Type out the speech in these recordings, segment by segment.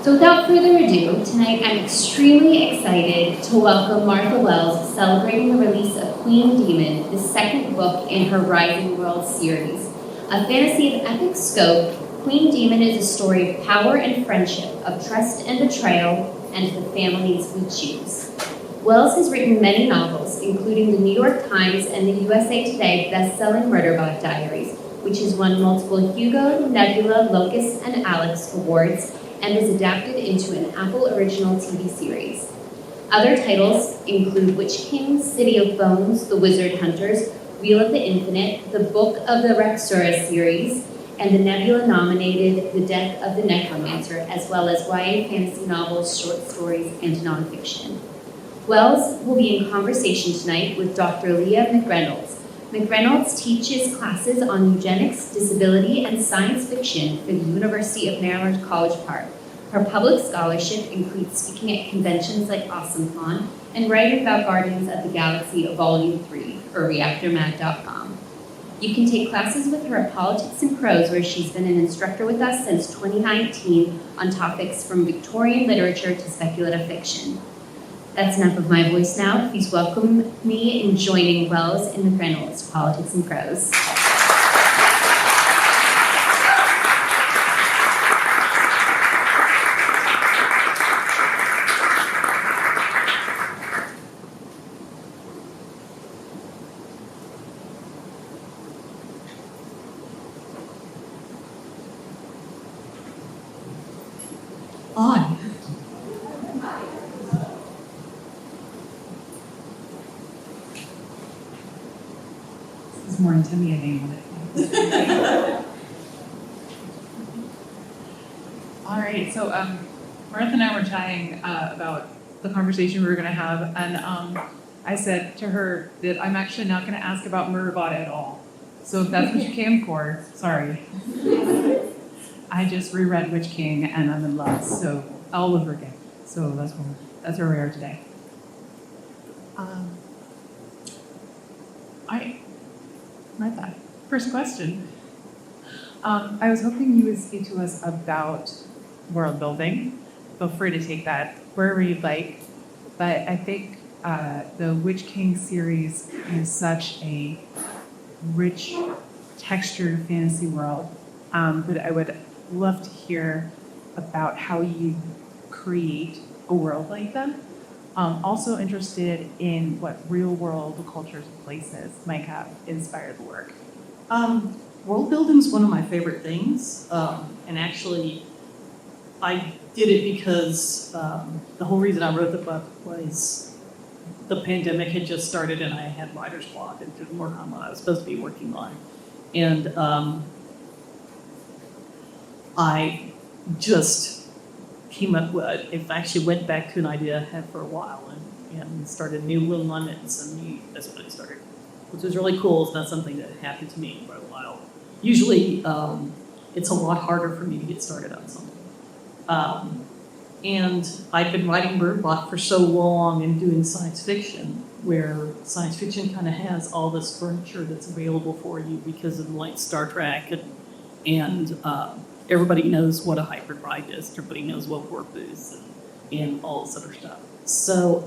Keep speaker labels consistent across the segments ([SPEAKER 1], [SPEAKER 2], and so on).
[SPEAKER 1] So without further ado, tonight I'm extremely excited to welcome Martha Wells celebrating the release of Queen Demon, the second book in her Rising World series. A fantasy of epic scope, Queen Demon is a story of power and friendship, of trust and betrayal, and the families we choose. Wells has written many novels, including the New York Times and the USA Today-bestselling Murderbot Diaries, which has won multiple Hugo, Nebula, Locus, and Alex awards, and was adapted into an Apple original TV series. Other titles include Witch King, City of Bones, The Wizard Hunters, Wheel of the Infinite, the Book of the Raksura series, and the Nebula-nominated The Death of the Necromancer, as well as YA fantasy novels, short stories, and nonfiction. Wells will be in conversation tonight with Dr. Leigha McReynolds. McReynolds teaches classes on eugenics, disability, and science fiction for the University of Maryland College Park. Her public scholarship includes speaking at conventions like AwesomeCon and writing about Guardians of the Galaxy Volume 3 for reactormag.com. You can take classes with her at Politics and Prose, where she's been an instructor with us since 2019 on topics from Victorian literature to speculative fiction. That's enough of my voice now. Please welcome me in joining Wells and McReynolds, Politics and Prose.
[SPEAKER 2] On. This is more intimidating than it. All right, so Martha and I were chatting about the conversation we were going to have, and I said to her that I'm actually not going to ask about Murderbot at all. So if that's what you came for, sorry. I just reread Witch King and I'm in love, so all over again. So that's where we are today. Martha, first question. I was hoping you would speak to us about world building. Feel free to take that wherever you'd like. But I think the Witch King series is such a rich, textured fantasy world. But I would love to hear about how you create a world like that. Also interested in what real-world cultures and places might have inspired the work.
[SPEAKER 3] World building is one of my favorite things, and actually, I did it because the whole reason I wrote the book was the pandemic had just started, and I had writer's block and didn't work on what I was supposed to be working on, and I just came up with, if I actually went back to an idea I had for a while and started new little limits, and that's what it started, which was really cool. It's not something that happened to me for a while. Usually, it's a lot harder for me to get started on something. And I've been writing Murderbot for so long and doing science fiction, where science fiction kind of has all this furniture that's available for you because of like Star Trek and everybody knows what a hyperdrive is. Everybody knows what warp is and all this other stuff. So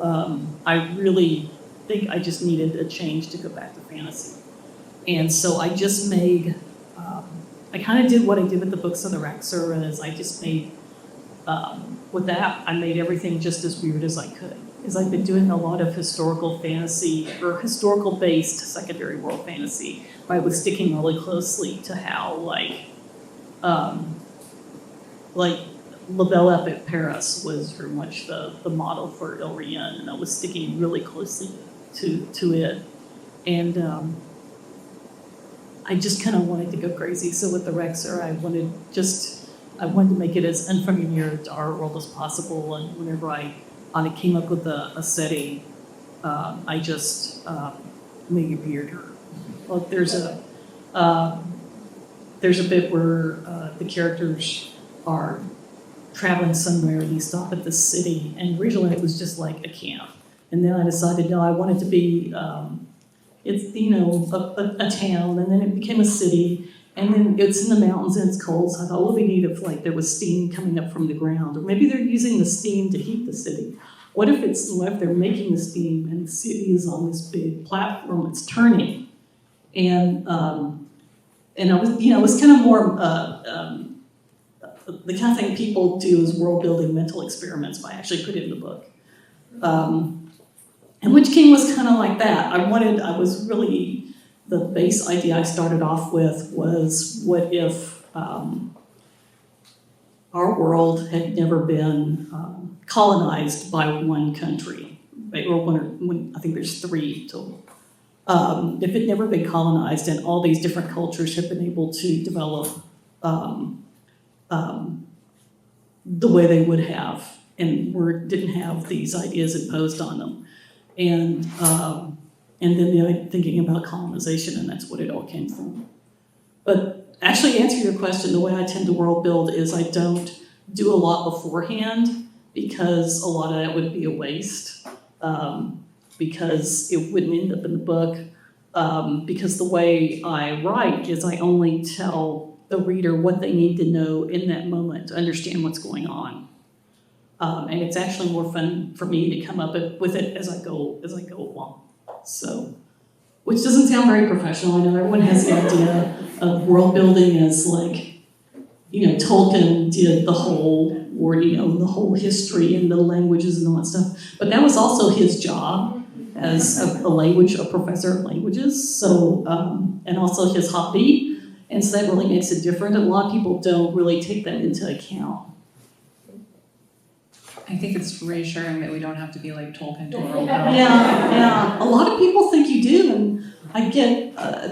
[SPEAKER 3] I really think I just needed a change to go back to fantasy. And so I just made, I kind of did what I did with the books of the Raksura, is I just made, with that, I made everything just as weird as I could. Because I've been doing a lot of historical fantasy, or historical-based secondary world fantasy, but I was sticking really closely to how, like La Belle Epic Paris was very much the model for Ilrian, and I was sticking really closely to it. And I just kind of wanted to go crazy. So with the Raksura, I wanted to make it as unfamiliar to our world as possible. And whenever I came up with a setting, I just made it weirder. Well, there's a bit where the characters are traveling somewhere, and they stop at this city, and originally it was just like a camp. And then I decided, no, I want it to be, a town, and then it became a city, And then it's in the mountains and it's cold, so I thought, what would be neat if like there was steam coming up from the ground, or maybe they're using the steam to heat the city. What if they're making the steam and the city is on this big platform that's turning? And I was, it was kind of more the kind of thing people do is world building mental experiments, but I actually put it in the book. And Witch King was kind of like that. The base idea I started off with was, what if our world had never been colonized by one country, or I think there's 3 total. If it never been colonized and all these different cultures have been able to develop the way they would have, and didn't have these ideas imposed on them. And then thinking about colonization, and that's what it all came from. But actually, to answer your question, the way I tend to world build is I don't do a lot beforehand, because a lot of that would be a waste, because it wouldn't end up in the book, because the way I write is I only tell the reader what they need to know in that moment to understand what's going on. And it's actually more fun for me to come up with it as I go along. So, which doesn't sound very professional. I know everyone has the idea of world building as like, Tolkien did the whole the whole history and the languages and all that stuff. But that was also his job as a professor of languages. So, and also his hobby. And so that really makes it different. And a lot of people don't really take that into account.
[SPEAKER 2] I think it's reassuring that we don't have to be like Tolkien to world build.
[SPEAKER 3] Yeah. A lot of people think you do, and I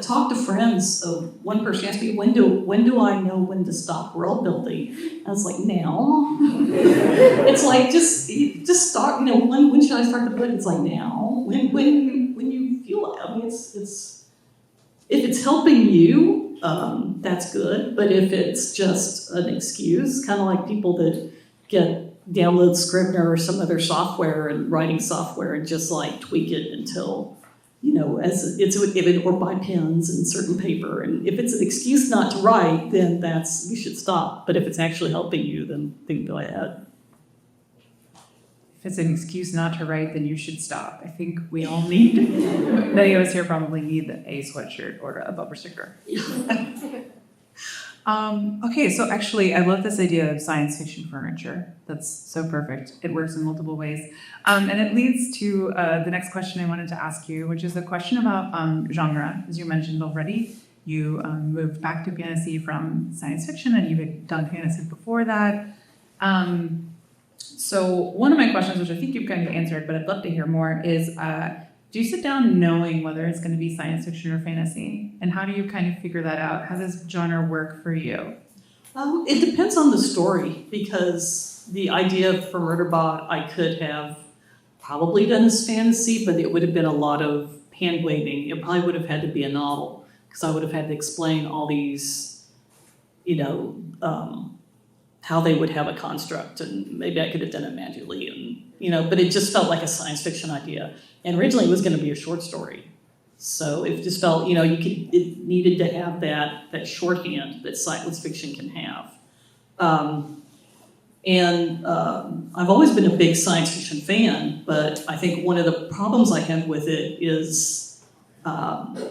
[SPEAKER 3] talk to friends. One person asked me, when do I know when to stop world building? I was like, now. It's like just start. When should I start the book? It's like now. When you feel it. I mean, it's if it's helping you, that's good. But if it's just an excuse, kind of like people that download Scrivener or some other software and writing software and just like tweak it until, or buy pens and certain paper. And if it's an excuse not to write, then you should stop. But if it's actually helping you, then go ahead.
[SPEAKER 2] If it's an excuse not to write, then you should stop. I think we all need, many of us here probably need a sweatshirt or a bumper sticker. Okay, so actually, I love this idea of science fiction furniture. That's so perfect. It works in multiple ways. And it leads to the next question I wanted to ask you, which is a question about genre. As you mentioned already, you moved back to fantasy from science fiction, and you've done fantasy before that. So one of my questions, which I think you've kind of answered, but I'd love to hear more, is do you sit down knowing whether it's going to be science fiction or fantasy? And how do you kind of figure that out? How does genre work for you?
[SPEAKER 3] It depends on the story, because the idea for Murderbot I could have probably done as fantasy, but it would have been a lot of hand-waving. It probably would have had to be a novel, because I would have had to explain all these, how they would have a construct, and maybe I could have done it magically, and but it just felt like a science fiction idea. And originally it was going to be a short story, so it just felt it needed to have that shorthand that science fiction can have. I've always been a big science fiction fan, but I think one of the problems I have with it is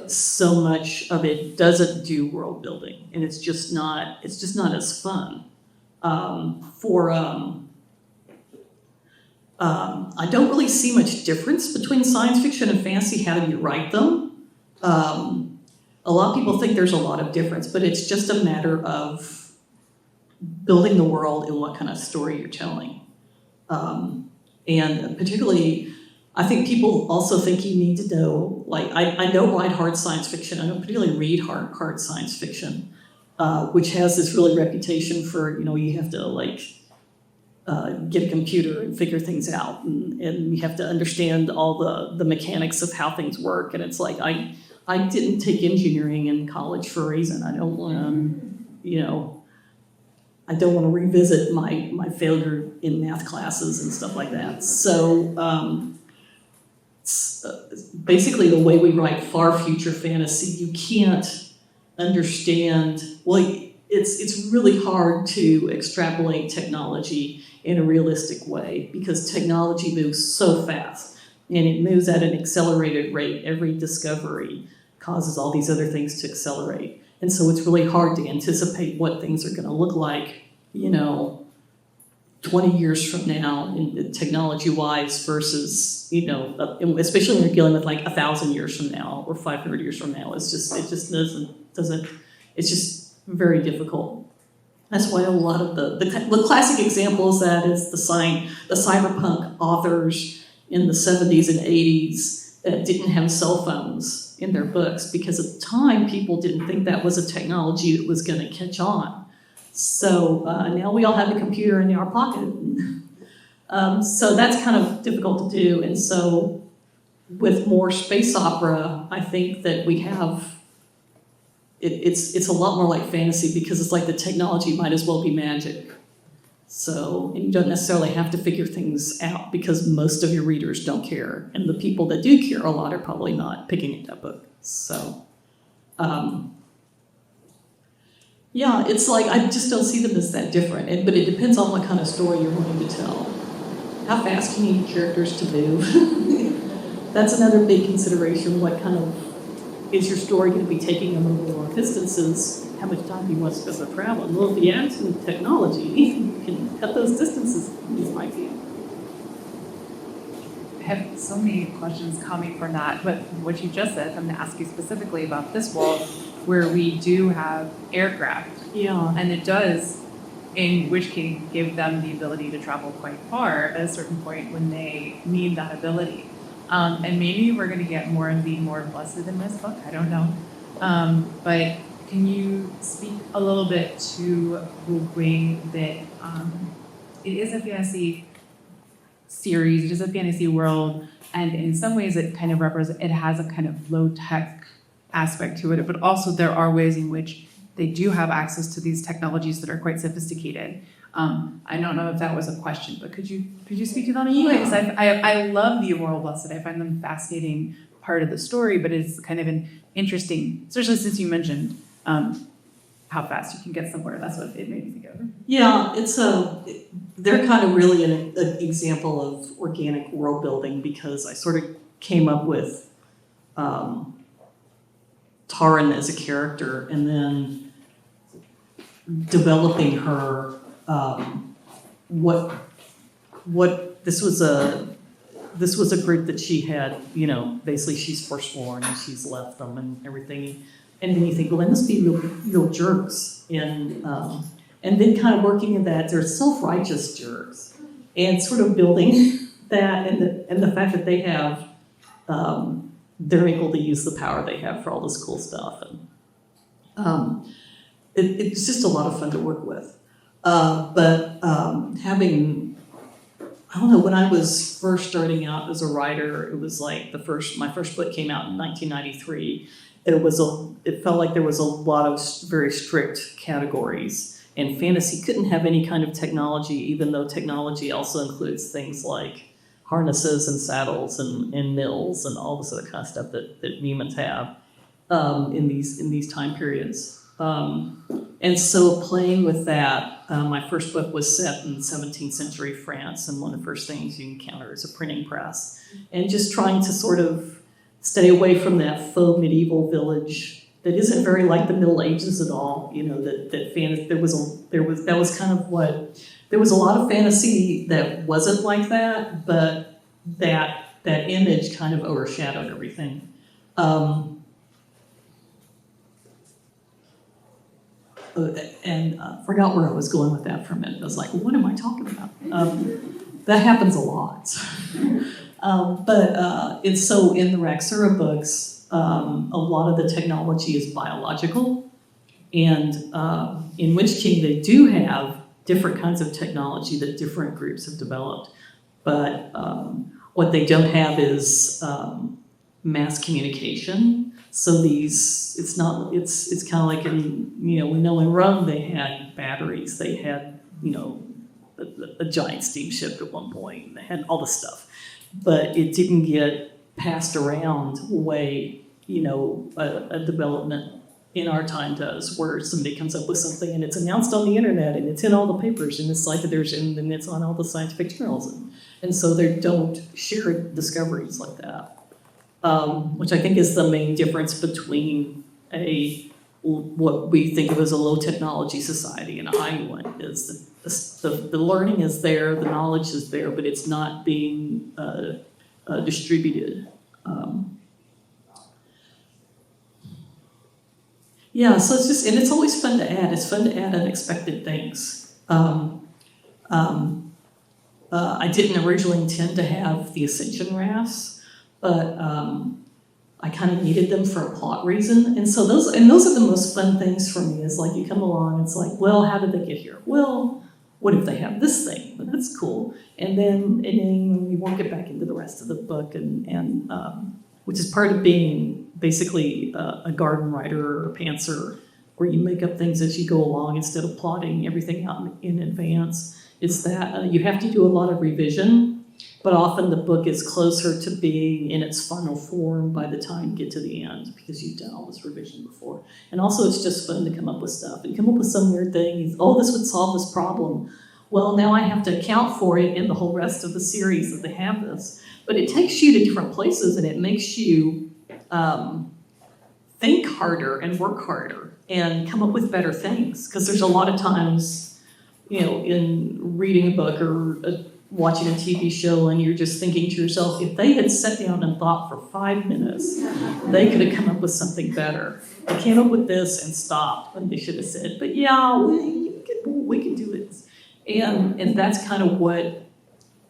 [SPEAKER 3] so much of it doesn't do world building, and it's just not as fun. I don't really see much difference between science fiction and fantasy. How do you write them? A lot of people think there's a lot of difference, but it's just a matter of building the world and what kind of story you're telling. And particularly, I think people also think you need to know, like, I know write hard science fiction. I don't particularly read hard science fiction, which has this really reputation for, you have to get a computer and figure things out, and you have to understand all the mechanics of how things work. And it's like, I didn't take engineering in college for a reason. I don't want to, I don't want to revisit my failure in math classes and stuff like that. So basically the way we write far future fantasy, you can't understand, well, it's really hard to extrapolate technology in a realistic way because technology moves so fast and it moves at an accelerated rate. Every discovery causes all these other things to accelerate. And so it's really hard to anticipate what things are going to look like, 20 years from now, technology-wise, versus, especially when you're dealing with like 1,000 years from now or 500 years from now. It just doesn't. It's just very difficult. That's why a lot of the classic examples that is the cyberpunk authors in the 70s and 80s that didn't have cell phones in their books because at the time people didn't think that was a technology that was going to catch on. So now we all have a computer in our pocket. So that's kind of difficult to do. And so with more space opera, I think that we have, it's a lot more like fantasy because it's like the technology might as well be magic. So, and you don't necessarily have to figure things out because most of your readers don't care. And the people that do care a lot are probably not picking up that book. So, yeah, it's like, I just don't see them as that different. But it depends on what kind of story you're wanting to tell. How fast you need characters to move. That's another big consideration. What kind of, is your story going to be taking them over long distances? How much time do you want to spend on travel? Well, if you add some technology, you can cut those distances, is my view.
[SPEAKER 2] I have so many questions coming from that, but what you just said, I'm going to ask you specifically about this world where we do have aircraft.
[SPEAKER 3] Yeah.
[SPEAKER 2] And it does, in Witch King, give them the ability to travel quite far at a certain point when they need that ability. And maybe we're going to get more and be more blessed in this book, I don't know. But can you speak a little bit to hoping that it is a fantasy series, it is a fantasy world, and in some ways it kind of it has a kind of low-tech aspect to it, but also there are ways in which they do have access to these technologies that are quite sophisticated. I don't know if that was a question, but could you speak to that in any way? Because I love the Immoral Blessed. I find them a fascinating part of the story, but it's kind of an interesting, especially since you mentioned how fast you can get somewhere. That's what it made me think of.
[SPEAKER 3] Yeah, they're kind of really an example of organic world building because I sort of came up with Tahren as a character and then developing her. This was a group that she had, basically she's forsworn and she's left them and everything. And then you think, well, they must be real jerks. And then kind of working in that, they're self-righteous jerks. And sort of building that and the fact that they have, they're able to use the power they have for all this cool stuff. And it's just a lot of fun to work with. But having, I don't know, when I was first starting out as a writer, it was like my first book came out in 1993. It felt like there was a lot of very strict categories, and fantasy couldn't have any kind of technology, even though technology also includes things like harnesses and saddles and mills and all this other kind of stuff that humans have in these time periods. And so playing with that, my first book was set in 17th century France, and one of the first things you encounter is a printing press. And just trying to sort of stay away from that faux medieval village that isn't very like the Middle Ages at all. There was kind of there was a lot of fantasy that wasn't like that, but that image kind of overshadowed everything. And forgot where I was going with that for a minute. I was like, what am I talking about? That happens a lot. But so in the Raksura books, a lot of the technology is biological. And in Witch King, they do have different kinds of technology that different groups have developed. But what they don't have is mass communication. So it's kind of like we know in Rome they had batteries, they had, a giant steamship at one point, and they had all this stuff. But it didn't get passed around the way, a development in our time does, where somebody comes up with something and it's announced on the internet and it's in all the papers and it's cited and it's on all the scientific journals. And so they don't share discoveries like that, which I think is the main difference between what we think of as a low technology society and a high one. Is the learning is there, the knowledge is there, but it's not being distributed. Yeah, so it's just, and it's always fun to add. It's fun to add unexpected things. I didn't originally intend to have the Ascension Wraths, but I kind of needed them for a plot reason. And so those are the most fun things for me, is like you come along, it's like, well, how did they get here? Well, what if they have this thing? But that's cool. And then you won't get back into the rest of the book, and which is part of being basically a garden writer or a pantser, where you make up things as you go along instead of plotting everything out in advance, is that you have to do a lot of revision, but often the book is closer to being in its final form by the time you get to the end, because you've done all this revision before. And also it's just fun to come up with stuff. And come up with some weird thing, oh, this would solve this problem. Well, now I have to account for it in the whole rest of the series that they have this. But it takes you to different places, and it makes you think harder and work harder and come up with better things. Because there's a lot of times, in reading a book or watching a TV show, and you're just thinking to yourself, if they had sat down and thought for 5 minutes, they could have come up with something better. They came up with this and stopped when they should have said, but yeah, we can do it. And that's kind of what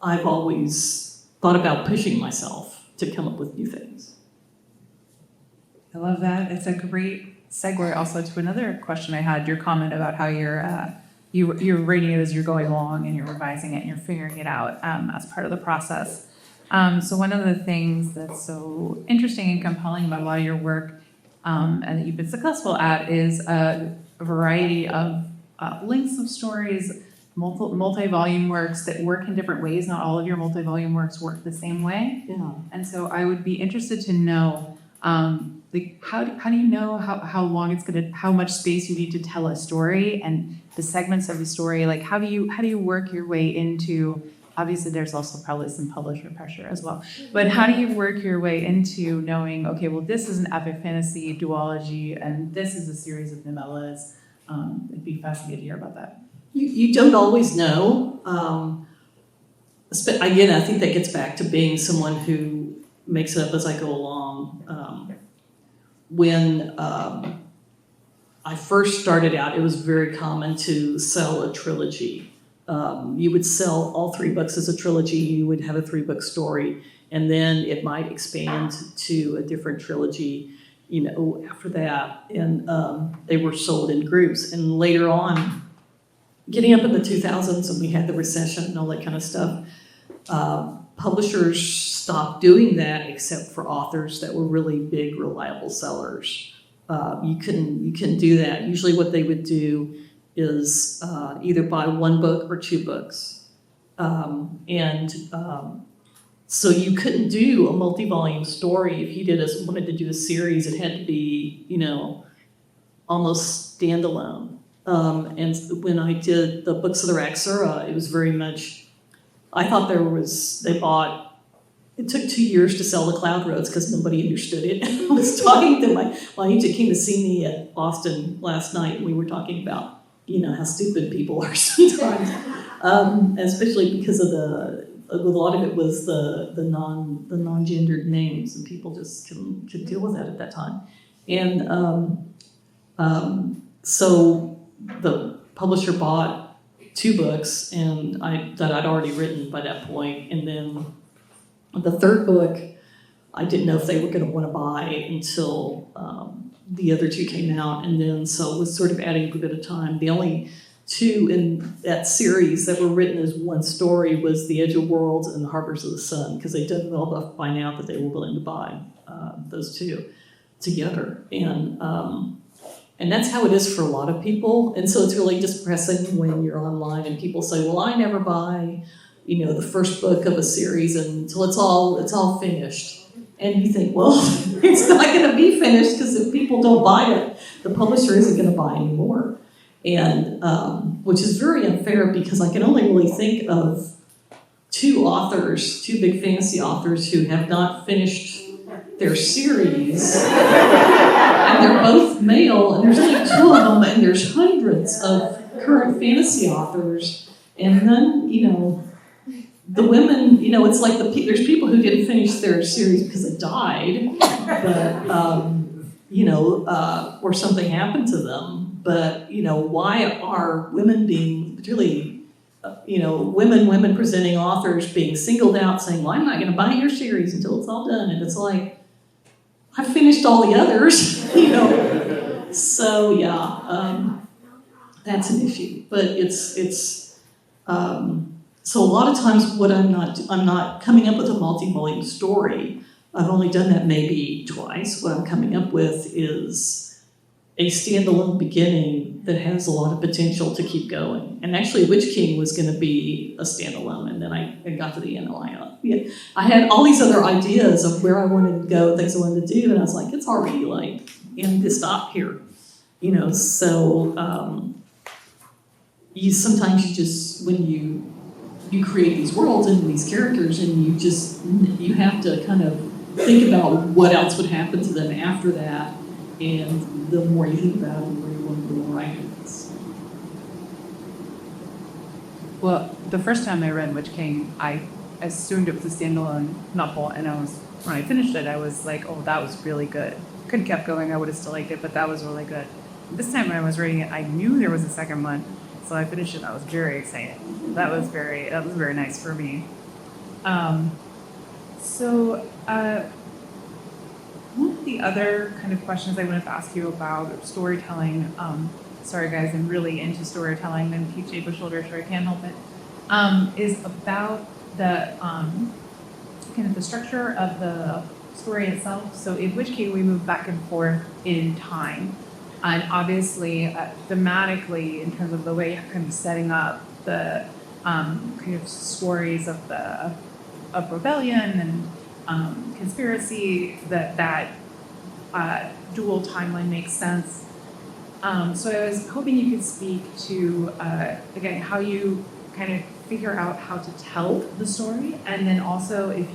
[SPEAKER 3] I've always thought about, pushing myself to come up with new things.
[SPEAKER 2] I love that. It's a great segue also to another question I had, your comment about how you're reading it as you're going along and you're revising it and you're figuring it out as part of the process. So one of the things that's so interesting and compelling about a lot of your work and that you've been successful at is a variety of lengths of stories, multi-volume works that work in different ways. Not all of your multi-volume works work the same way.
[SPEAKER 3] Yeah.
[SPEAKER 2] And so I would be interested to know, how do you know how long it's how much space you need to tell a story and the segments of the story? Like how do you work your way into, obviously there's also probably some publisher pressure as well, but how do you work your way into knowing, okay, well, this is an epic fantasy duology and this is a series of novellas? It'd be fascinating to hear about that.
[SPEAKER 3] You don't always know. Again, I think that gets back to being someone who makes it up as I go along. When I first started out, it was very common to sell a trilogy. You would sell all 3 books as a trilogy. You would have a 3-book story, and then it might expand to a different trilogy, after that. And they were sold in groups. And later on, getting up in the 2000s, and we had the recession and all that kind of stuff, publishers stopped doing that except for authors that were really big, reliable sellers. You couldn't do that. Usually what they would do is either buy 1 book or 2 books. So you couldn't do a multi-volume story. If you wanted to do a series, it had to be, almost standalone. And when I did the books of the Raksura, it was very much, I thought it took 2 years to sell the Cloud Roads because nobody understood it. I was talking to my agent came to see me at Boston last night, and we were talking about, how stupid people are sometimes. Especially because of a lot of it was the non-gendered names, and people just couldn't deal with that at that time. And so the publisher bought 2 books that I'd already written by that point, and then the 3rd book, I didn't know if they were going to want to buy until the other 2 came out, and then so it was sort of adding a bit of time. The only 2 in that series that were written as 1 story was The Edge of Worlds and The Harbors of the Sun, because they'd done well enough by now that they were willing to buy those 2 together. And that's how it is for a lot of people. And so it's really depressing when you're online and people say, well, I never buy, the first book of a series until it's all finished. And you think, well, it's not going to be finished because if people don't buy it the publisher isn't going to buy anymore. And which is very unfair because I can only really think of two big fantasy authors who have not finished their series. And they're both male, and there's only two of them, and there's hundreds of current fantasy authors. And then, the women, it's like there's people who didn't finish their series because it died, but, or something happened to them. But, why are women being, particularly, women presenting authors being singled out saying, well, I'm not going to buy your series until it's all done. And it's like, I finished all the others, So, yeah, that's an issue. But so a lot of times what I'm not coming up with a multi-volume story. I've only done that maybe twice. What I'm coming up with is a standalone beginning that has a lot of potential to keep going. And actually, Witch King was going to be a standalone, and then I got to the end, and I had all these other ideas of where I wanted to go, things I wanted to do, and I was like, it's already I need to stop here, So sometimes you just, when you create these worlds and these characters, and you have to kind of think about what else would happen to them after that. And the more you think about it, the more you want to go writing.
[SPEAKER 2] Well, the first time I read Witch King, I assumed it was a standalone novel, and when I finished it, I was like, oh, that was really good. Could have kept going, I would have still liked it, but that was really good. This time when I was reading it, I knew there was a second one, so I finished it, and I was very excited. That was very nice for me. One of the other kind of questions I wanted to ask you about storytelling, sorry guys, I'm really into storytelling and peach shape of shoulder, sure I can't help it, is about the kind of the structure of the story itself. So in Witch King, we move back and forth in time. And obviously, thematically, in terms of the way you're kind of setting up the kind of stories of rebellion and conspiracy, that dual timeline makes sense. So I was hoping you could speak to, again, how you kind of figure out how to tell the story, and then also if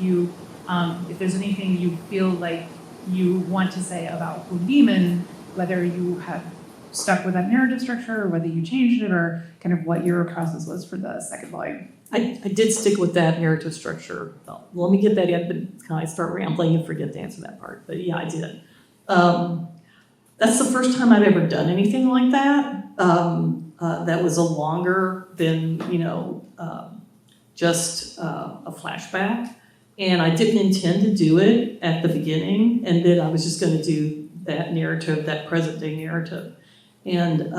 [SPEAKER 2] there's anything you feel like you want to say about Queen Demon, whether you have stuck with that narrative structure or whether you changed it, or kind of what your process was for the second volume.
[SPEAKER 3] I did stick with that narrative structure. Well, let me get that in, but can I start rambling and forget to answer that part? But yeah, I did. That's the first time I've ever done anything like that. That was a longer than, just a flashback. And I didn't intend to do it at the beginning, and then I was just going to do that narrative, that present day narrative. And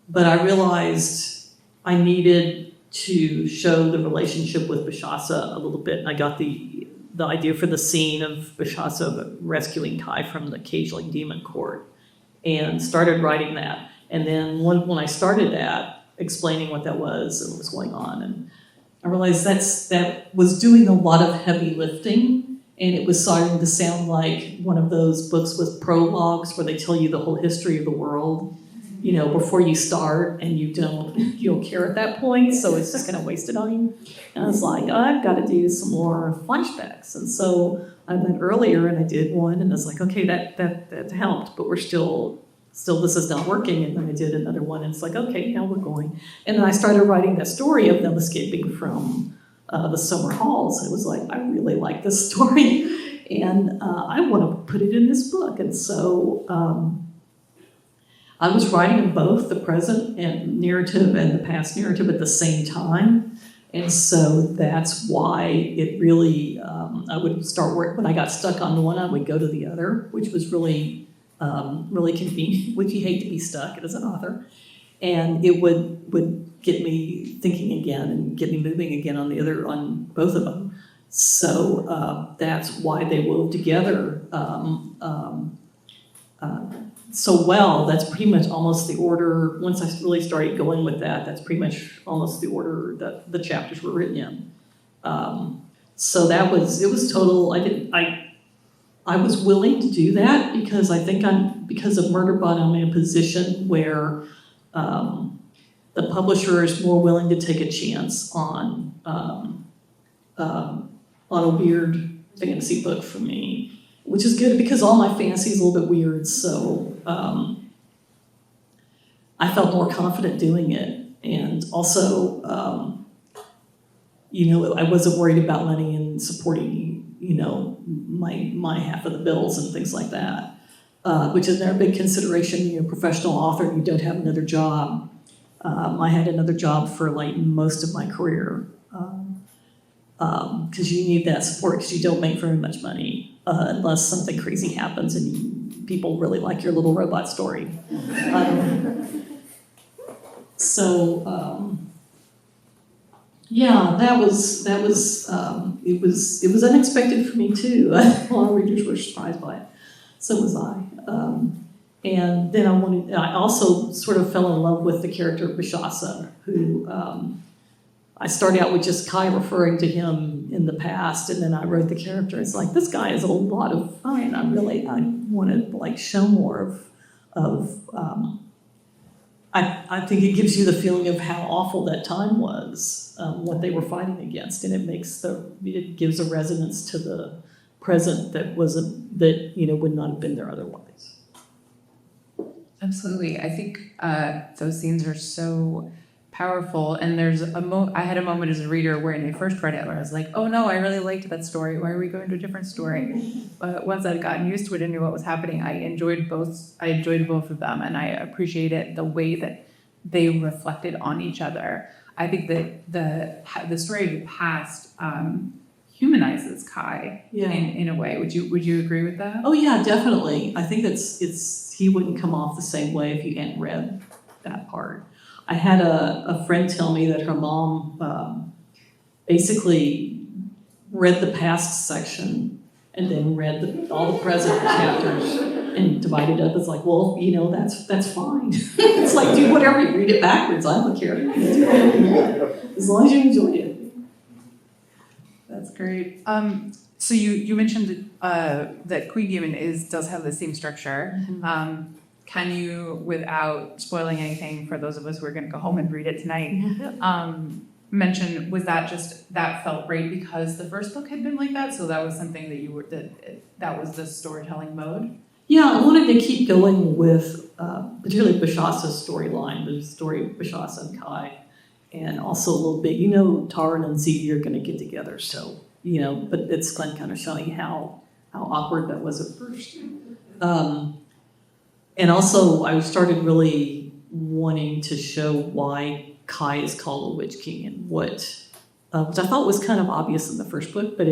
[SPEAKER 3] but I realized I needed to show the relationship with Bashasa a little bit. And I got the idea for the scene of Bashasa rescuing Kai from the cageling demon court, and started writing that. And then when I started that, explaining what that was and what was going on, and I realized that was doing a lot of heavy lifting, and it was starting to sound like one of those books with prologues where they tell you the whole history of the world, before you start, and you don't care at that point, so it's just kind of wasted on you. And I was like, I've got to do some more flashbacks. And so I went earlier and I did one, and I was like, okay, that helped, but we're still this is not working. And then I did another one, and it's like, okay, now we're going. And then I started writing that story of them escaping from the summer halls. And it was like, I really like this story, and I want to put it in this book. And so I was writing both the present and narrative and the past narrative at the same time. And so that's why it really, I would start work, when I got stuck on one, I would go to the other, which was really convenient, which you hate to be stuck as an author. And it would get me thinking again and get me moving again on both of them. So that's why they wove together so well. That's pretty much almost the order. Once I really started going with that, that's pretty much almost the order that the chapters were written in. So it was total. I was willing to do that because I think because of Murderbot, I'm in a position where the publisher is more willing to take a chance on a weird fantasy book for me, which is good because all my fantasy is a little bit weird. So I felt more confident doing it, and also, I wasn't worried about money and supporting, my half of the bills and things like that, which is another big consideration. You're a professional author, you don't have another job. I had another job for like most of my career because you need that support because you don't make very much money unless something crazy happens and people really like your little robot story. Yeah, that was it was unexpected for me too. A lot of readers were surprised by it. So was I. And then I also sort of fell in love with the character of Bishasa, who I started out with just Kai referring to him in the past, and then I wrote the character. It's like, this guy is a lot of fun. I want to like show more of I think it gives you the feeling of how awful that time was, what they were fighting against, and it gives a resonance to the present that would not have been there otherwise.
[SPEAKER 2] Absolutely. I think those scenes are so powerful. And there's I had a moment as a reader when I first read it where I was like, oh no, I really liked that story. Why are we going to a different story? But once I'd gotten used to it and knew what was happening, I enjoyed both of them, and I appreciated the way that they reflected on each other. I think that the story of the past humanizes Kai in a way. Would you agree with that?
[SPEAKER 3] Oh yeah, definitely. I think he wouldn't come off the same way if you hadn't read that part. I had a friend tell me that her mom basically read the past section and then read all the present chapters and divided up. It's like, well, that's fine. It's like, do whatever you read it backwards. I don't care. As long as you enjoy it.
[SPEAKER 2] That's great. So you mentioned that Queen Demon does have the same structure.
[SPEAKER 3] Mm-hmm.
[SPEAKER 2] Can you, without spoiling anything for those of us who are going to go home and read it tonight, mention, was that just that felt great because the first book had been like that? So that was something that was the storytelling mode?
[SPEAKER 3] Yeah, I wanted to keep going with particularly Bishasa's storyline, the story of Bishasa and Kai, and also a little bit, Tahren and Ziede are going to get together, so, but it's kind of showing how awkward that was at first. And also, I started really wanting to show why Kai is called a Witch King and which I thought was kind of obvious in the first book, but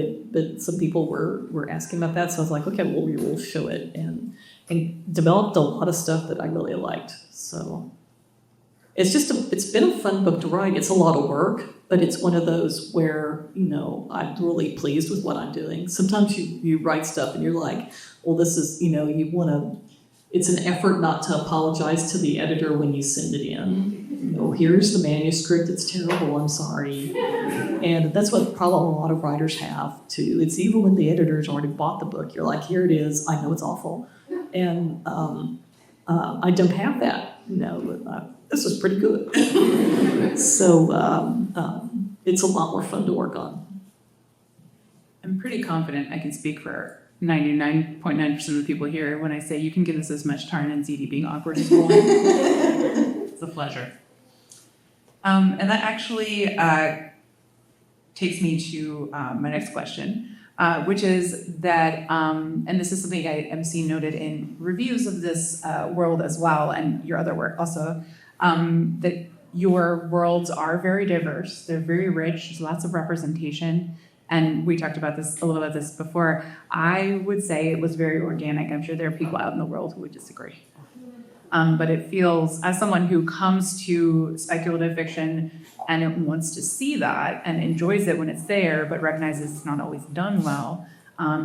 [SPEAKER 3] some people were asking about that, so I was like, okay, well, we will show it, and developed a lot of stuff that I really liked. So it's been a fun book to write. It's a lot of work, but it's one of those where I'm really pleased with what I'm doing. Sometimes you write stuff and you're like, well, this is you want to. It's an effort not to apologize to the editor when you send it in. Here's the manuscript, it's terrible, I'm sorry. And that's what problem a lot of writers have too. It's even when the editor's already bought the book, you're like, here it is, I know it's awful. And I don't have that, this is pretty good. So it's a lot more fun to work on.
[SPEAKER 2] I'm pretty confident I can speak for 99.9% of the people here when I say you can give us as much Tahren and Ziede being awkward as you want. It's a pleasure. And that actually takes me to my next question, which is that, and this is something I am seeing noted in reviews of this world as well, and your other work also, that your worlds are very diverse. They're very rich. There's lots of representation. And we talked about this a little bit before. I would say it was very organic. I'm sure there are people out in the world who would disagree. But it feels, as someone who comes to speculative fiction and wants to see that and enjoys it when it's there, but recognizes it's not always done well,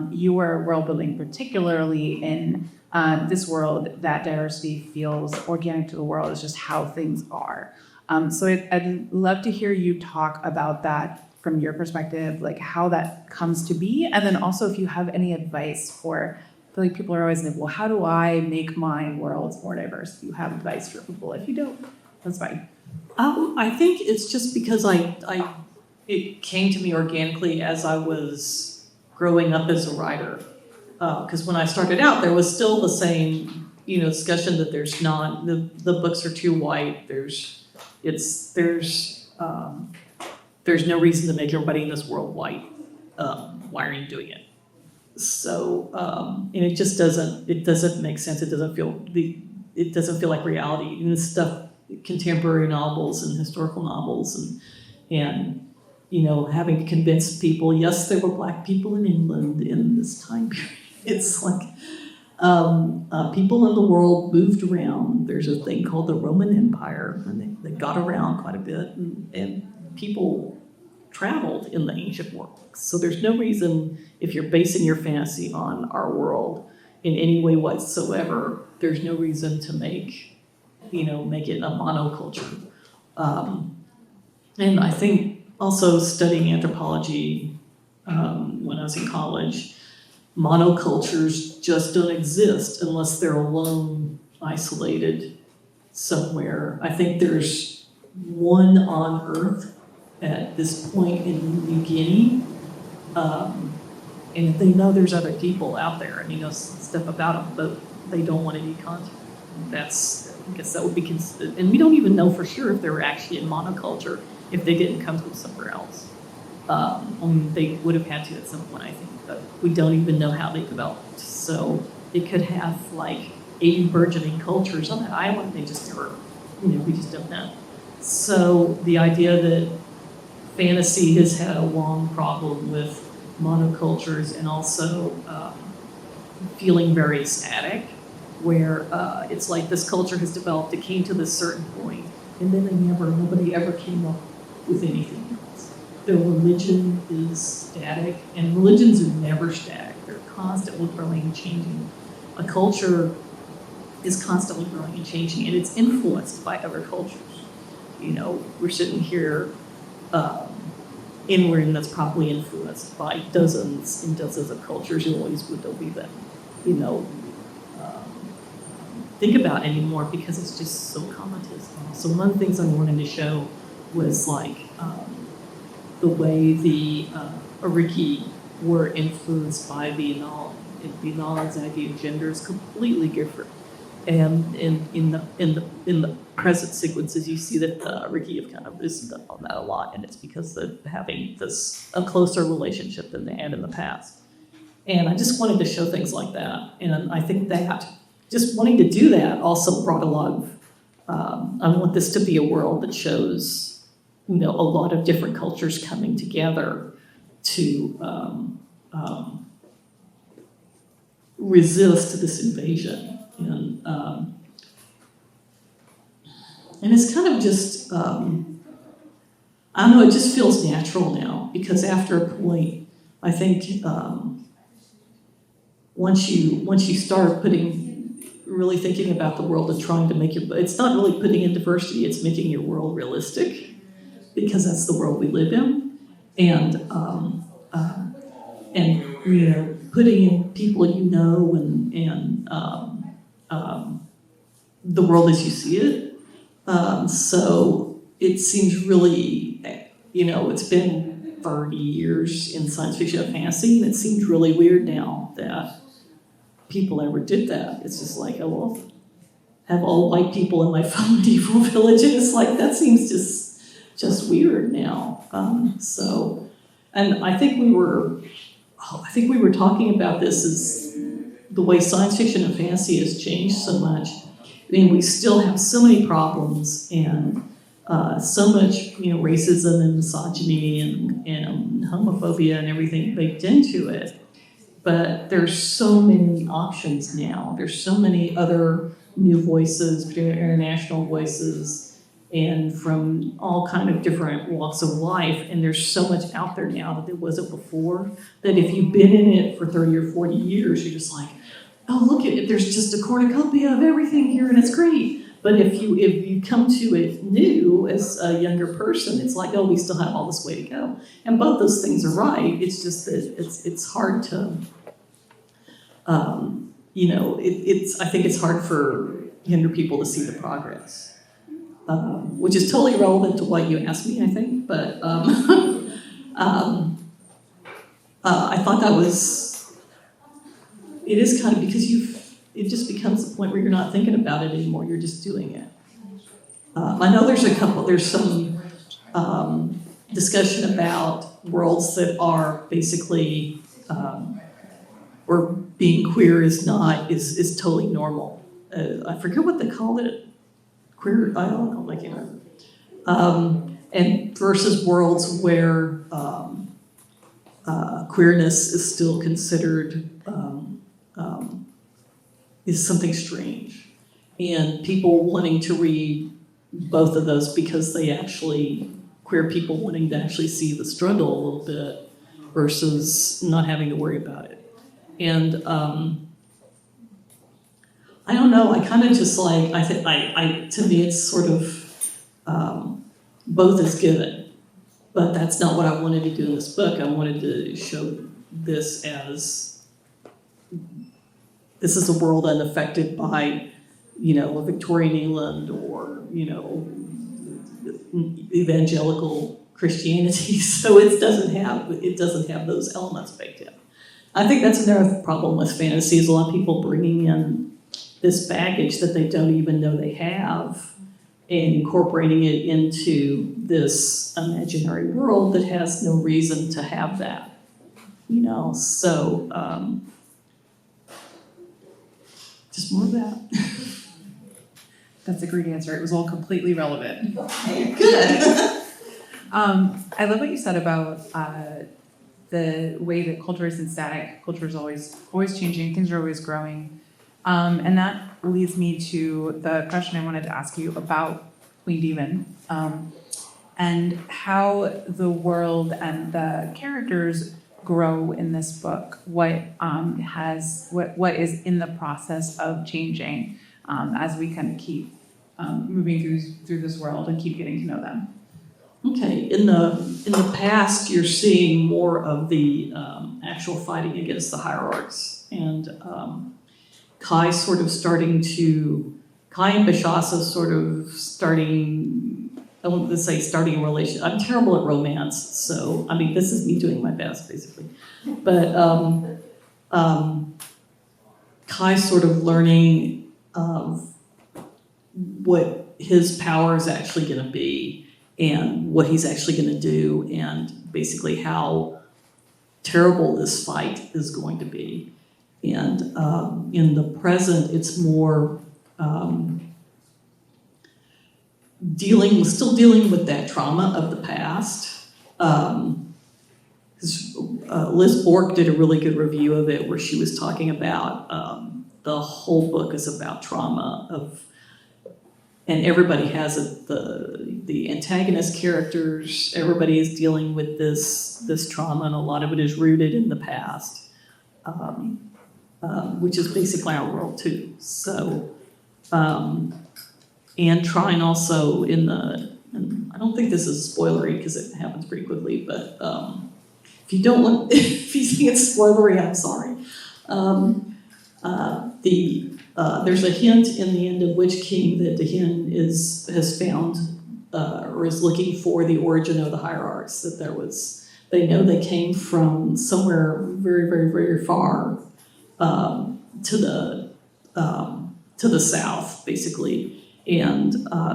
[SPEAKER 2] your world building, particularly in this world, that diversity feels organic to the world. It's just how things are. So I'd love to hear you talk about that from your perspective, like how that comes to be, and then also if you have any advice for, I feel like people are always like, well, how do I make my worlds more diverse? If you have advice for people, if you don't, that's fine.
[SPEAKER 3] I think it's just because it came to me organically as I was growing up as a writer. Because when I started out, there was still the same, discussion that there's not, the books are too white. There's no reason to make everybody in this world white. Why are you doing it? So, and it just doesn't make sense. It doesn't feel like reality. Even the stuff, contemporary novels and historical novels and having to convince people, yes, there were Black people in England in this time period. It's like people in the world moved around. There's a thing called the Roman Empire, and they got around quite a bit, and people traveled in the ancient world. So there's no reason, if you're basing your fantasy on our world in any way whatsoever, there's no reason to make it a monoculture. And I think also studying anthropology when I was in college, monocultures just don't exist unless they're alone, isolated somewhere. I think there's one on Earth at this point in New Guinea, and they know there's other people out there and stuff about them, but they don't want any contact. I guess that would be considered, and we don't even know for sure if they were actually in monoculture if they didn't come from somewhere else. They would have had to at some point, I think, but we don't even know how they developed. So it could have like 80 burgeoning cultures on that island. They just never, we just don't know. So the idea that fantasy has had a long problem with monocultures and also feeling very static, where it's like this culture has developed, it came to this certain point, and then nobody ever came up with anything else. The religion is static, and religions are never static. They're constantly growing and changing. A culture is constantly growing and changing, and it's influenced by other cultures. We're sitting here in a room that's probably influenced by dozens and dozens of cultures. You always would be them, think about anymore because it's just so commodities. So one of the things I wanted to show was like the way the Hierarchy were influenced by Biennale. Biennale's idea of gender is completely different. And in the present sequences, you see that the Hierarchy have kind of risen on that a lot, and it's because of having a closer relationship than they had in the past. And I just wanted to show things like that, and I think that just wanting to do that also brought a lot of, I want this to be a world that shows, a lot of different cultures coming together to resist this invasion. And it's kind of just, I don't know, it just feels natural now, because after a point, I think once you start really thinking about the world and trying to make it's not really putting in diversity, it's making your world realistic, because that's the world we live in. And putting in people and the world as you see it. So it seems really, it's been 30 years in science fiction and fantasy, and it seems really weird now that people ever did that. It's just like, oh, well, have all white people in my fun medieval village, and it's like, that seems just weird now. And I think we were talking about this as the way science fiction and fantasy has changed so much. I mean, we still have so many problems and so much, racism and misogyny and homophobia and everything baked into it. But there's so many options now. There's so many other new voices, particularly international voices, and from all kind of different walks of life. And there's so much out there now that there wasn't before, that if you've been in it for 30 or 40 years, you're just like, oh, look at it, there's just a cornucopia of everything here, and it's great. But if you come to it new as a younger person, it's like, oh, we still have all this way to go. And both those things are right. It's just that it's hard to, I think it's hard for younger people to see the progress, which is totally relevant to what you asked me, I think. But I thought that it is kind of because it just becomes the point where you're not thinking about it anymore, you're just doing it. I know there's some discussion about worlds that are basically, where being queer is totally normal. I forget what they called it. Queer, I don't know, I can't remember. And versus worlds where queerness is still considered is something strange. And people wanting to read both of those because queer people wanting to actually see the struggle a little bit versus not having to worry about it. And I don't know, I kind of just like, to me it's sort of both is given, but that's not what I wanted to do in this book. I wanted to show this is a world unaffected by, a Victorian England or, evangelical Christianity. So it doesn't have those elements baked in. I think that's another problem with fantasy is a lot of people bringing in this baggage that they don't even know they have and incorporating it into this imaginary world that has no reason to have that, so just more of that.
[SPEAKER 2] That's a great answer. It was all completely relevant.
[SPEAKER 3] Good.
[SPEAKER 2] I love what you said about the way that culture isn't static. Culture is always changing. Things are always growing. And that leads me to the question I wanted to ask you about Queen Demon, and how the world and the characters grow in this book. What is in the process of changing as we kind of keep moving through this world and keep getting to know them.
[SPEAKER 3] Okay, in the past, you're seeing more of the actual fighting against the hierarchs, and Kai and Bashasa sort of starting, I want to say starting a relationship. I'm terrible at romance, so, this is me doing my best, basically. But Kai sort of learning what his power is actually going to be and what he's actually going to do and basically how terrible this fight is going to be. And in the present, it's more still dealing with that trauma of the past. Liz Bork did a really good review of it where she was talking about the whole book is about trauma and everybody has it, the antagonist characters, everybody is dealing with this trauma, and a lot of it is rooted in the past, which is basically our world too. So, and trying also and I don't think this is spoilery because it happens pretty quickly, but if you think it's spoilery, I'm sorry. There's a hint in the end of Witch King that Dahin has found or is looking for the origin of the hierarchs. That they know they came from somewhere very, very, very far to the south, basically, and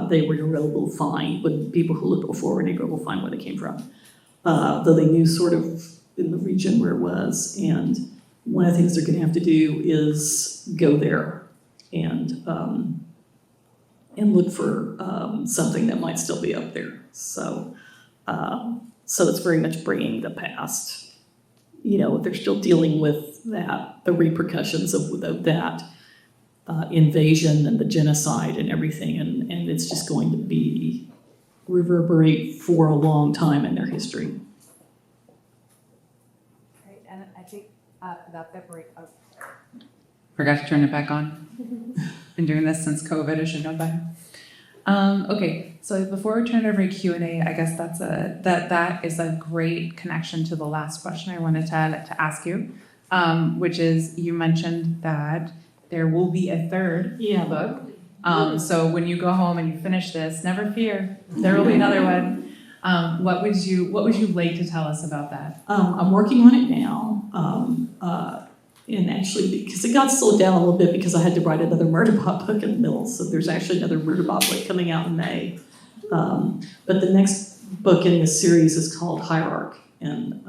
[SPEAKER 3] they were able to find when people who looked before were able to find where they came from, though they knew sort of in the region where it was. And one of the things they're going to have to do is go there and look for something that might still be up there. So it's very much bringing the past. They're still dealing with the repercussions of that invasion and the genocide and everything, and it's just going to be reverberate for a long time in their history.
[SPEAKER 2] Right, and I think that break. Forgot to turn it back on. Been doing this since COVID, I should know by now. Okay, so before we turn it over to Q&A, I guess that is a great connection to the last question I wanted to ask you, which is you mentioned that there will be a third book. So when you go home and you finish this, never fear, there will be another one. What would you like to tell us about that?
[SPEAKER 3] I'm working on it now. And actually, because it got slowed down a little bit because I had to write another Murderbot book in the middle. So there's actually another Murderbot book coming out in May. But the next book in the series is called Hierarch. And